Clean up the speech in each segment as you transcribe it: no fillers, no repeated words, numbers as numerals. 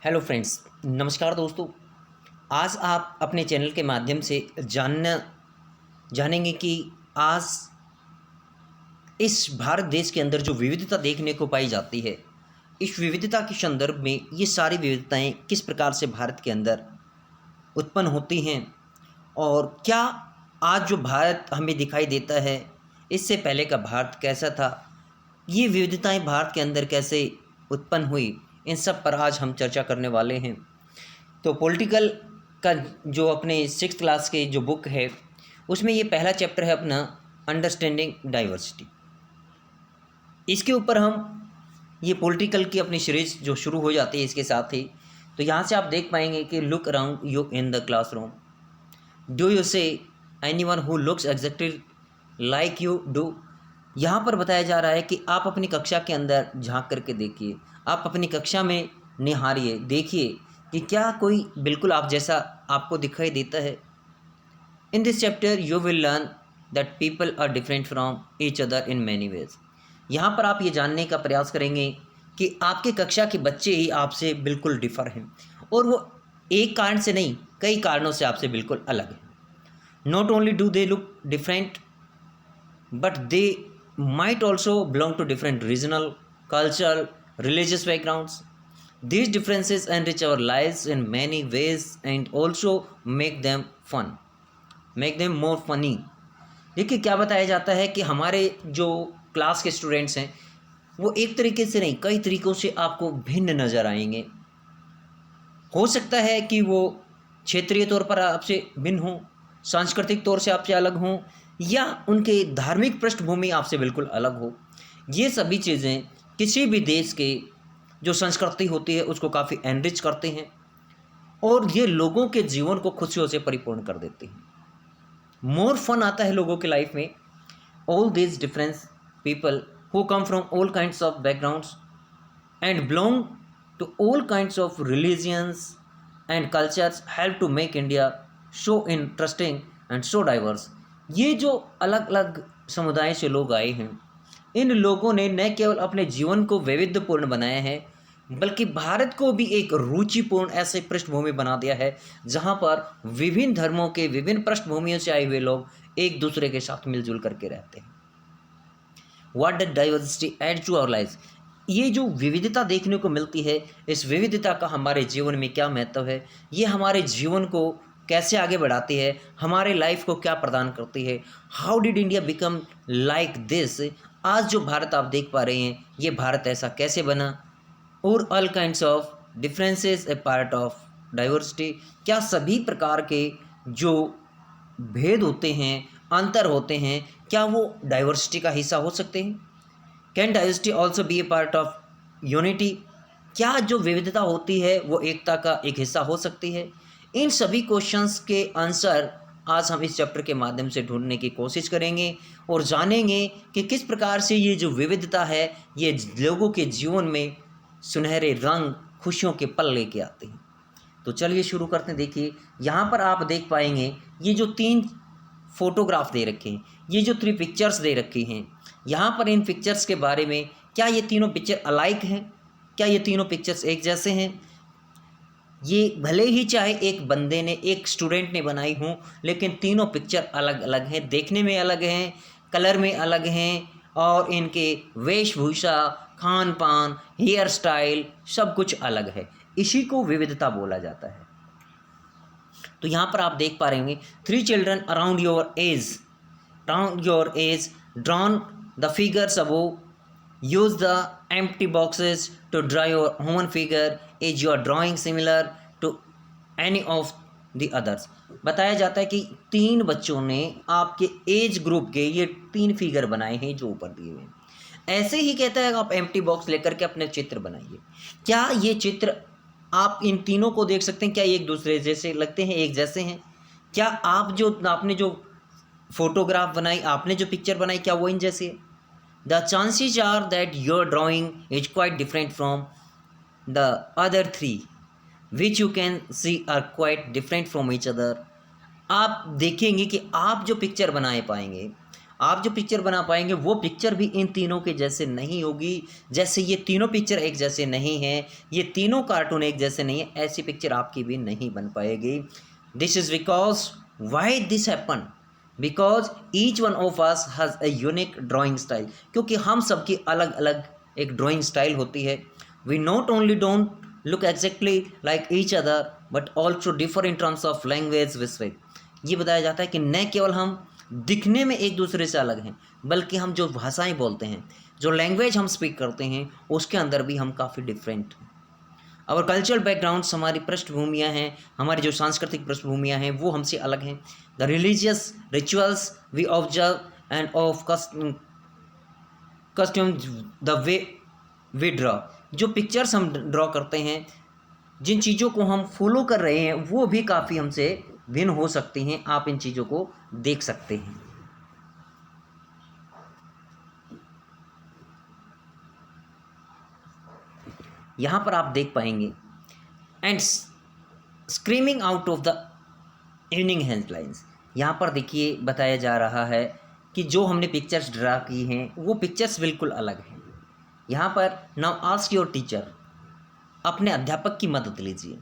Hello friends, नमस्कार दोस्तों। आज आप अपने चैनल के माध्यम से जानेंगे कि आज इस भारत देश के अंदर जो विविधता देखने को पाई जाती है, इस विविधता के संदर्भ में ये सारी विविधताएं किस प्रकार से भारत के अंदर उत्पन्न होती हैं और क्या आज जो भारत हमें दिखाई देता है, इससे पहले का भारत कैसा था, ये विविधताएं भारत के अंदर कैसे उत्पन्न हुई, इन सब पर आज हम चर्चा करने वाले हैं। तो पॉलिटिकल का जो अपने सिक्स क्लास के जो बुक है, उसमें ये पहला चैप्टर है अपना अंडरस्टैंडिंग डाइवर्सिटी। इसके ऊपर हम ये पॉलिटिकल की अपनी सीरीज जो शुरू हो जाती है इसके साथ ही। तो यहाँ से आप देख पाएंगे कि look around you in the classroom, do you see any one who looks exactly like you do. यहाँ पर बताया जा रहा है कि आप अपनी कक्षा के अंदर झांक करके देखिए, आप अपनी कक्षा में निहारिए, देखिए कि क्या कोई बिल्कुल आप जैसा आपको दिखाई देता है। In this chapter you will learn that people are different from each other in many ways. यहाँ पर आप ये जानने का प्रयास करेंगे कि आपके कक्षा के बच्चे ही आपसे बिल्कुल डिफर हैं और वो एक कारण से नहीं, कई कारणों से आपसे बिल्कुल अलग हैं। Not only do they look different but they might also belong to different regional, cultural, religious backgrounds. These differences enrich our lives in many ways and also make them fun, make them more funny. देखिए क्या बताया जाता है कि हमारे जो class के students हैं वो एक तरीके से नहीं, कई तरीक़ों से आपको भिन्न नज़र आएंगे। हो सकता है कि वो क्षेत्रीय तौर पर आपसे भिन्न हों, सांस्कृतिक तौर से आपसे अलग हों, या उनके धार्मिक पृष्ठभूमि आपसे बिल्कुल अलग हो। ये सभी चीज़ें किसी भी देश के जो संस्कृति होती है उसको काफ़ी एनरिच करते हैं और ये लोगों के जीवन को खुशियों से परिपूर्ण कर देते हैं। मोर फन आता है लोगों की लाइफ में। All these difference people who come from all kinds of backgrounds and belong to all kinds of religions and cultures help to make India so interesting and so diverse. ये जो अलग अलग समुदाय से लोग आए हैं, इन लोगों ने न केवल अपने जीवन को वैविध्यपूर्ण बनाया है बल्कि भारत को भी एक रुचिपूर्ण ऐसे पृष्ठभूमि बना दिया है जहाँ पर विभिन्न धर्मों के, विभिन्न पृष्ठभूमियों से आए हुए लोग एक दूसरे के साथ मिलजुल करके रहते हैं। What does diversity add to our life. ये जो विविधता देखने को मिलती है, इस विविधता का हमारे जीवन में क्या महत्व है, ये हमारे जीवन को कैसे आगे बढ़ाती है, हमारे लाइफ को क्या प्रदान करती है। How did India become like this. आज जो भारत आप देख पा रहे हैं, ये भारत ऐसा कैसे बना। और all kinds of differences A part of diversity. क्या सभी प्रकार के जो भेद होते हैं, अंतर होते हैं, क्या वो डाइवर्सिटी का हिस्सा हो सकते हैं। Can diversity also be A part of unity. क्या जो विविधता होती है वो एकता का एक हिस्सा हो सकती है। इन सभी क्वेश्चंस के आंसर आज हम इस चैप्टर के माध्यम से ढूंढने की कोशिश करेंगे और जानेंगे कि किस प्रकार से ये जो विविधता है ये लोगों के जीवन में सुनहरे रंग, खुशियों के पल लेके आते हैं। तो चलिए शुरू करते हैं। देखिए यहाँ पर आप देख पाएंगे ये जो 3 फोटोग्राफ दे रखे हैं, ये जो 3 पिक्चर्स दे रखी हैं, यहाँ पर इन पिक्चर्स के बारे में क्या ये तीनों पिक्चर अलाइक हैं, क्या ये तीनों पिक्चर्स एक जैसे हैं। ये भले ही चाहे एक बंदे ने, एक स्टूडेंट ने बनाई हों, लेकिन तीनों पिक्चर अलग अलग हैं, देखने में अलग हैं, कलर में अलग हैं और इनके वेशभूषा, खान पान, हेयर स्टाइल सब कुछ अलग है। इसी को विविधता बोला जाता है। तो यहाँ पर आप देख पा रहे होंगे 3 children around your age drawn the figures above. use the empty boxes to draw your human figure as you are drawing similar to any of the others। बताया जाता है कि 3 बच्चों ने आपके एज ग्रुप के ये 3 फिगर बनाए हैं जो ऊपर दिए हुए हैं। ऐसे ही कहता है आप एम्प्टी बॉक्स लेकर के अपने चित्र बनाइए। क्या ये चित्र आप इन तीनों को देख सकते हैं, क्या एक दूसरे जैसे लगते हैं, एक जैसे हैं। क्या आपने जो फोटोग्राफ बनाई, आपने जो पिक्चर बनाई, क्या वो इन जैसे है। The chances are that your drawing is quite different from the other 3, which you can see are quite different from each other। आप देखेंगे कि आप जो पिक्चर बनाए पाएंगे आप जो पिक्चर बना पाएंगे वो पिक्चर भी इन तीनों के जैसे नहीं होगी। जैसे ये तीनों पिक्चर एक जैसे नहीं हैं, ये तीनों कार्टून एक जैसे नहीं है, ऐसी पिक्चर आपकी भी नहीं बन पाएगी। This is because why this happen, because each one of us has a unique drawing style, क्योंकि हम सबकी अलग अलग एक ड्राइंग स्टाइल होती है। We not only don't look exactly like each other but also differ in terms of language ways. ये बताया जाता है कि न केवल हम दिखने में एक दूसरे से अलग हैं, बल्कि हम जो भाषाएं बोलते हैं, जो लैंग्वेज हम स्पीक करते हैं, उसके अंदर भी हम काफ़ी डिफरेंट हैं। और कल्चरल बैकग्राउंड्स, हमारी पृष्ठभूमियाँ हैं, हमारी जो सांस्कृतिक पृष्ठभूमियाँ हैं वो हमसे अलग हैं। The religious rituals we observe and of custom, the way we draw, जो पिक्चर्स हम ड्रॉ करते हैं, जिन चीज़ों को हम फॉलो कर रहे हैं वो भी काफ़ी हमसे भिन्न हो सकती हैं। आप इन चीज़ों को देख सकते हैं। यहाँ पर आप देख पाएंगे and screaming out of the evening headlines. यहाँ पर देखिए बताया जा रहा है कि जो हमने पिक्चर्स ड्रा की हैं वो पिक्चर्स बिल्कुल अलग हैं। यहाँ पर नाउ आस्क योर टीचर, अपने अध्यापक की मदद लीजिए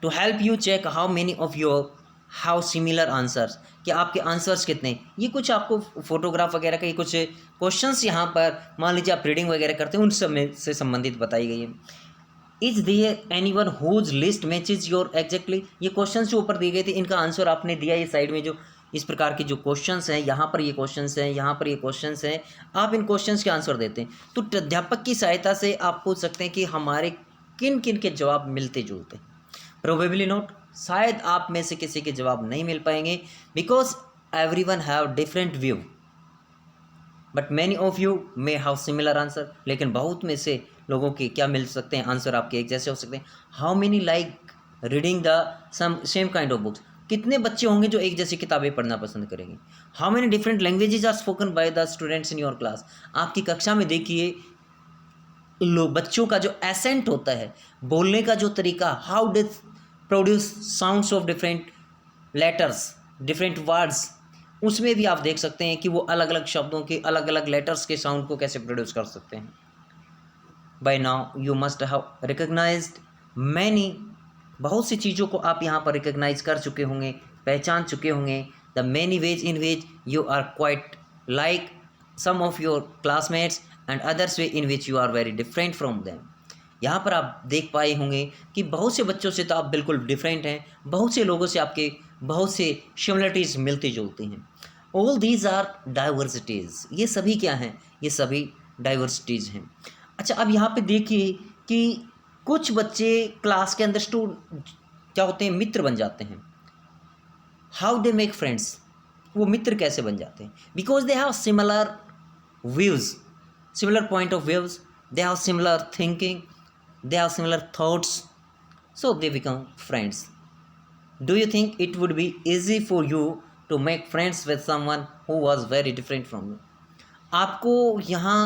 to help you check how many of your how similar answers, कि आपके आंसर्स कितने। ये कुछ आपको फोटोग्राफ वगैरह के कुछ क्वेश्चंस यहाँ पर मान लीजिए आप रीडिंग वगैरह करते हैं उन सब में से संबंधित बताई गई है। Is there anyone whose list matches your exactly, ये क्वेश्चंस जो ऊपर दिए गए थे इनका आंसर आपने दिया। ये साइड में जो इस प्रकार के जो क्वेश्चंस हैं, यहाँ पर ये क्वेश्चंस हैं, यहाँ पर ये क्वेश्चंस हैं, आप इन क्वेश्चंस के आंसर देते हैं। तो अध्यापक की सहायता से आप पूछ सकते हैं कि हमारे किन किन के जवाब मिलते जुलते हैं। प्रोबेबली नोट, शायद आप में से किसी के जवाब नहीं मिल पाएंगे, because everyone have different view but many of you may have similar answer. लेकिन बहुत में से लोगों के क्या मिल सकते हैं, आंसर आपके एक जैसे हो सकते हैं। How many like reading the some same kind of books, कितने बच्चे होंगे जो एक जैसी किताबें पढ़ना पसंद करेंगे। How many different languages are spoken by the students in your class, आपकी कक्षा में देखिए लोग बच्चों का जो एसेंट होता है, बोलने का जो तरीका, how did produce sounds of different letters, different words, उसमें भी आप देख सकते हैं कि वो अलग अलग शब्दों के अलग अलग लेटर्स के साउंड को कैसे प्रोड्यूस कर सकते हैं। By now you must have recognised many, बहुत सी चीज़ों को आप यहाँ पर रिकग्नाइज कर चुके होंगे, पहचान चुके होंगे। The many ways in which you are quite like some of your classmates and others ways in which you are very different from them. यहाँ पर आप देख पाए होंगे कि बहुत से बच्चों से तो आप बिल्कुल डिफरेंट हैं, बहुत से लोगों से आपके बहुत से सिमिलरिटीज़ मिलती जुलती हैं। ऑल दीज आर डाइवर्सिटीज़, ये सभी क्या हैं, ये सभी डाइवर्सिटीज़ हैं। अच्छा, अब यहाँ पे देखिए कि कुछ बच्चे क्लास के अंदर क्या होते हैं, मित्र बन जाते हैं। हाउ दे मेक फ्रेंड्स, वो मित्र कैसे बन जाते हैं, because they have similar views, similar point of views, they have similar thinking, they have similar thoughts, so they become friends. Do you think it would be easy for you to make friends with someone who was very different from you? आपको यहाँ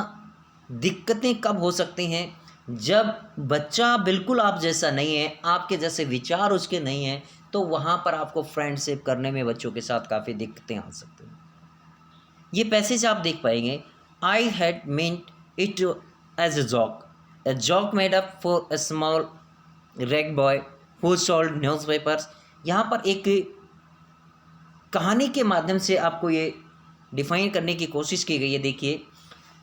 दिक्कतें कब हो सकती हैं, जब बच्चा बिल्कुल आप जैसा नहीं है, आपके जैसे विचार उसके नहीं हैं, तो वहाँ पर आपको फ्रेंडशिप करने में बच्चों के साथ काफ़ी दिक्कतें आ सकती हैं। ये पैसेज आप देख पाएंगे, I had meant it as a joke made up for a small rag boy who sold newspapers। यहाँ पर एक कहानी के माध्यम से आपको ये डिफाइन करने की कोशिश की गई है। देखिए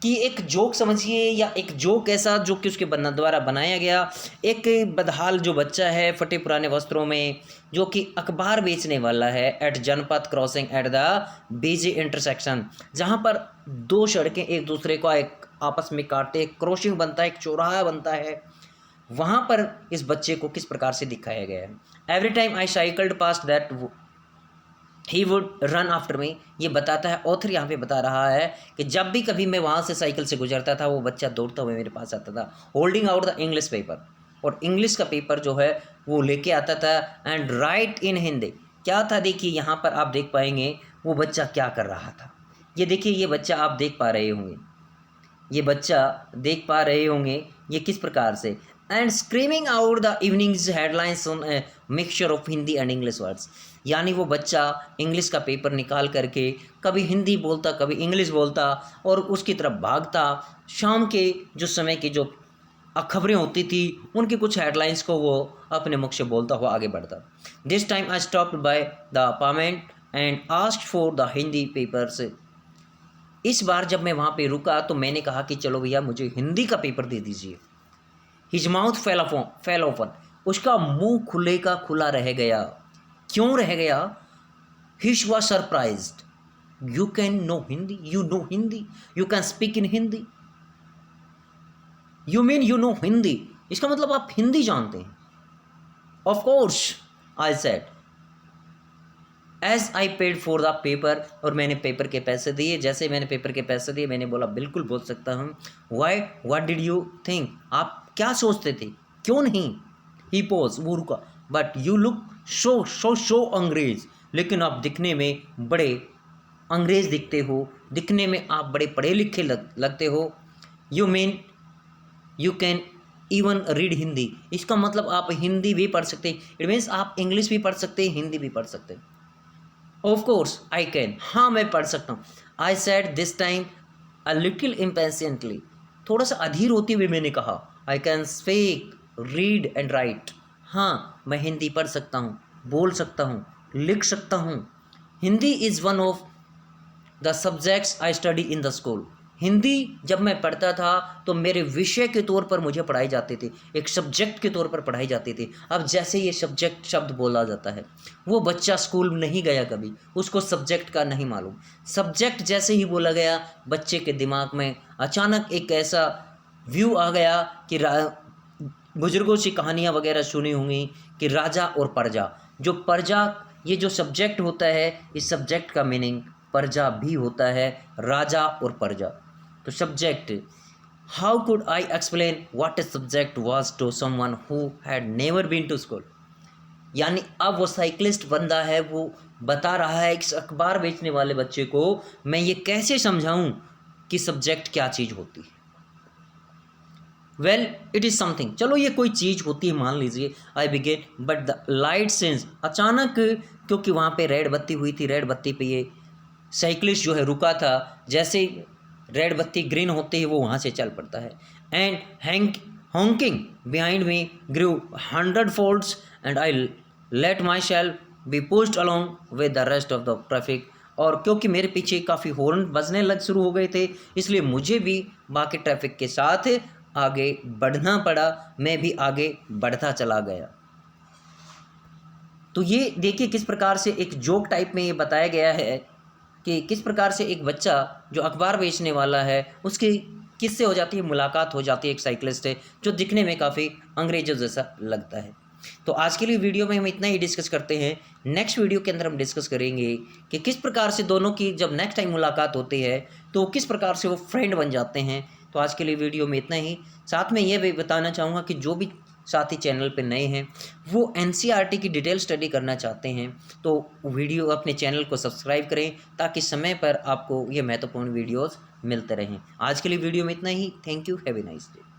कि एक जोक समझिए, या एक जोक ऐसा जो कि उसके द्वारा बनाया गया। एक बदहाल जो बच्चा है फटे पुराने वस्त्रों में, जो कि अखबार बेचने वाला है, at Janpath crossing at the busy intersection, जहाँ पर दो सड़कें एक दूसरे को एक आपस में काटते, एक क्रॉसिंग बनता है, एक चौराहा बनता है, वहाँ पर इस बच्चे को किस प्रकार से दिखाया गया है। Every time I cycled past that he would run after me, ये बताता है ऑथर यहाँ पे बता रहा है कि जब भी कभी मैं वहाँ से साइकिल से गुजरता था, वो बच्चा दौड़ता हुआ मेरे पास आता था, holding out the English paper, और इंग्लिश का पेपर जो है वो लेके आता था, एंड राइट इन हिंदी। क्या था, देखिए यहाँ पर आप देख पाएंगे वो बच्चा क्या कर रहा था। ये देखिए, ये बच्चा आप देख पा रहे होंगे, ये बच्चा देख पा रहे होंगे ये किस प्रकार से, and screaming out the evenings headlines mixture of Hindi and English words, यानी वो बच्चा इंग्लिश का पेपर निकाल करके कभी हिंदी बोलता कभी इंग्लिश बोलता और उसकी तरफ भागता। शाम के जो समय की जो खबरें होती थी उनकी कुछ हेडलाइंस को वो अपने मुख से बोलता हुआ आगे बढ़ता। This time I stopped by the apartment and asked for the Hindi papers. इस बार जब मैं वहाँ पे रुका तो मैंने कहा कि चलो भैया मुझे हिंदी का पेपर दे दीजिए। हिज माउथ फेल ओपन, उसका मुंह खुले का खुला रह गया। क्यों रह गया? He was surprised. You can know Hindi, you know Hindi, you can speak in Hindi, you mean you know Hindi, इसका मतलब आप हिंदी जानते हैं। Of course I said as I paid for the paper, और मैंने पेपर के पैसे दिए। जैसे मैंने पेपर के पैसे दिए मैंने बोला बिल्कुल बोल सकता हूँ। Why what did you think, आप क्या सोचते थे, क्यों नहीं? ही पोज, वो रुका। बट यू लुक शो अंग्रेज, लेकिन आप दिखने में बड़े अंग्रेज दिखते हो, दिखने में आप बड़े पढ़े लिखे लगते हो। You mean you can even read Hindi, इसका मतलब आप हिंदी भी पढ़ सकते हैं। इट मीन्स आप इंग्लिश भी पढ़ सकते हैं, हिंदी भी पढ़ सकते हैं। ऑफ कोर्स आई कैन, हाँ मैं पढ़ सकता हूँ। I said this time a little impatiently, थोड़ा सा अधीर होते हुए मैंने कहा। I can speak read and right, हाँ मैं हिंदी पढ़ सकता हूँ, बोल सकता हूँ, लिख सकता हूँ। Hindi is one of the subjects I study in the school. Hindi जब मैं पढ़ता था तो मेरे विषय के तौर पर मुझे पढ़ाई जाती थी, एक सब्जेक्ट के तौर पर पढ़ाई जाती थी। अब जैसे ये सब्जेक्ट शब्द बोला जाता है, वो बच्चा स्कूल नहीं गया कभी, उसको सब्जेक्ट का नहीं मालूम। सब्जेक्ट जैसे ही बोला गया बच्चे के दिमाग में अचानक एक ऐसा व्यू आ गया कि बुजुर्गों से कहानियाँ वगैरह सुनी होंगी कि राजा और प्रजा। जो प्रजा, ये जो सब्जेक्ट होता है, इस सब्जेक्ट का मीनिंग प्रजा भी होता है, राजा और प्रजा। तो subject, how could I explain what a subject was to someone who had never been to school. यानी अब वो साइकिलिस्ट बंदा है, वो बता रहा है इस अखबार बेचने वाले बच्चे को, मैं ये कैसे समझाऊं कि सब्जेक्ट क्या चीज़ होती है। वेल इट इज़ समथिंग, चलो ये कोई चीज़ होती है मान लीजिए। I begin but the light sense, अचानक क्योंकि वहाँ पे रेड बत्ती हुई थी, रेड बत्ती पे ये साइकिलिस्ट जो है रुका था। जैसे रेड बत्ती ग्रीन होती है वो वहाँ से चल पड़ता है। And honking behind me grew 100 folds and I let myself be pushed along with the rest of the traffic। और क्योंकि मेरे पीछे काफ़ी हॉर्न बजने लग शुरू हो गए थे, इसलिए मुझे भी बाकी ट्रैफिक के साथ आगे बढ़ना पड़ा। मैं भी आगे बढ़ता चला गया। तो ये देखिए किस प्रकार से एक जोक टाइप में ये बताया गया है कि किस प्रकार से एक बच्चा जो अखबार बेचने वाला है उसकी किससे हो जाती है मुलाकात, हो जाती है एक साइकिलिस्ट है जो दिखने में काफ़ी अंग्रेजों जैसा लगता है। तो आज के लिए वीडियो में हम इतना ही डिस्कस करते हैं। नेक्स्ट वीडियो के अंदर हम डिस्कस करेंगे कि किस प्रकार से दोनों की जब नेक्स्ट टाइम मुलाकात होती है तो किस प्रकार से वो फ्रेंड बन जाते हैं। तो आज के लिए वीडियो में इतना ही। साथ में ये भी बताना चाहूँगा कि जो भी साथी चैनल पे नए हैं वो एनसीईआरटी की डिटेल स्टडी करना चाहते हैं तो वीडियो अपने चैनल को सब्सक्राइब करें ताकि समय पर आपको ये महत्वपूर्ण वीडियोस मिलते रहें। आज के लिए वीडियो में इतना ही। Thank you, have a nice day.